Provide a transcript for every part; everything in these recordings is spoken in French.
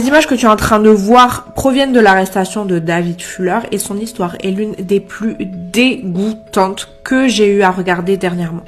Les images que tu es en train de voir proviennent de l'arrestation de David Fuller et son histoire est l'une des plus dégoûtantes que j'ai eu à regarder dernièrement.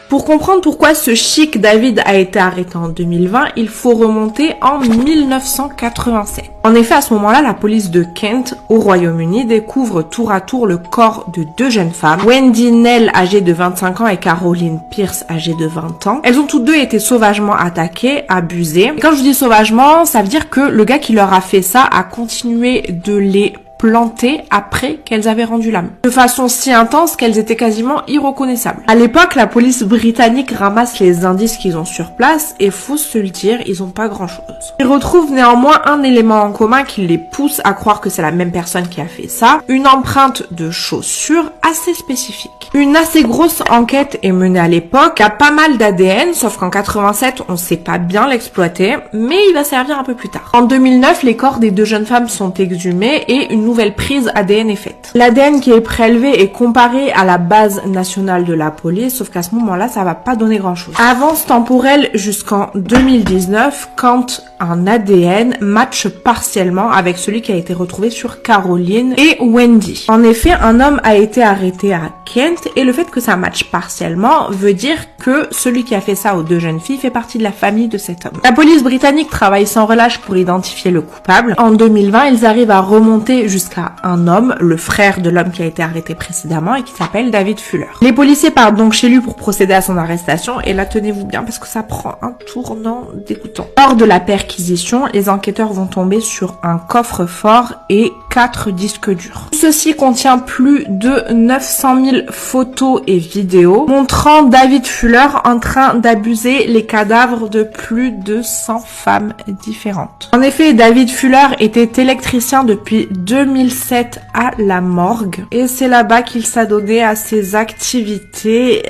Pour comprendre pourquoi ce chic David a été arrêté en 2020, il faut remonter en 1987. En effet, à ce moment-là, la police de Kent, au Royaume-Uni, découvre tour à tour le corps de deux jeunes femmes, Wendy Nell, âgée de 25 ans, et Caroline Pierce, âgée de 20 ans. Elles ont toutes deux été sauvagement attaquées, abusées. Et quand je dis sauvagement, ça veut dire que le gars qui leur a fait ça a continué de les plantées après qu'elles avaient rendu l'âme. De façon si intense qu'elles étaient quasiment irreconnaissables. À l'époque, la police britannique ramasse les indices qu'ils ont sur place et faut se le dire, ils ont pas grand chose. Ils retrouvent néanmoins un élément en commun qui les pousse à croire que c'est la même personne qui a fait ça, une empreinte de chaussure assez spécifique. Une assez grosse enquête est menée à l'époque, à pas mal d'ADN, sauf qu'en 87, on sait pas bien l'exploiter, mais il va servir un peu plus tard. En 2009, les corps des deux jeunes femmes sont exhumés et une nouvelle prise ADN est faite. L'ADN qui est prélevé est comparé à la base nationale de la police, sauf qu'à ce moment-là, ça va pas donner grand-chose. Avance temporelle jusqu'en 2019, quand un ADN matche partiellement avec celui qui a été retrouvé sur Caroline et Wendy. En effet, un homme a été arrêté à Kent et le fait que ça matche partiellement veut dire que celui qui a fait ça aux deux jeunes filles fait partie de la famille de cet homme. La police britannique travaille sans relâche pour identifier le coupable. En 2020, ils arrivent à remonter jusqu'à un homme, le frère de l'homme qui a été arrêté précédemment et qui s'appelle David Fuller. Les policiers partent donc chez lui pour procéder à son arrestation et là tenez-vous bien parce que ça prend un tournant dégoûtant. Lors de la perquisition, les enquêteurs vont tomber sur un coffre-fort et 4 disques durs. Ceci contient plus de 900 000 photos et vidéos montrant David Fuller en train d'abuser les cadavres de plus de 100 femmes différentes. En effet, David Fuller était électricien depuis 2007 à la morgue et c'est là-bas qu'il s'adonnait à ses activités.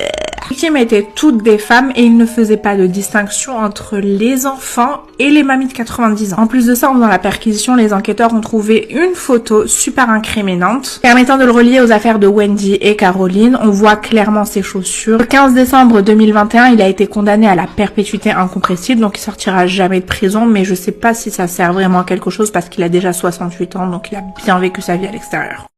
Les victimes étaient toutes des femmes et il ne faisait pas de distinction entre les enfants et les mamies de 90 ans. En plus de ça, en faisant la perquisition, les enquêteurs ont trouvé une photo super incriminante permettant de le relier aux affaires de Wendy et Caroline. On voit clairement ses chaussures. Le 15 décembre 2021, il a été condamné à la perpétuité incompressible, donc il sortira jamais de prison, mais je sais pas si ça sert vraiment à quelque chose parce qu'il a déjà 68 ans, donc il a bien vécu sa vie à l'extérieur.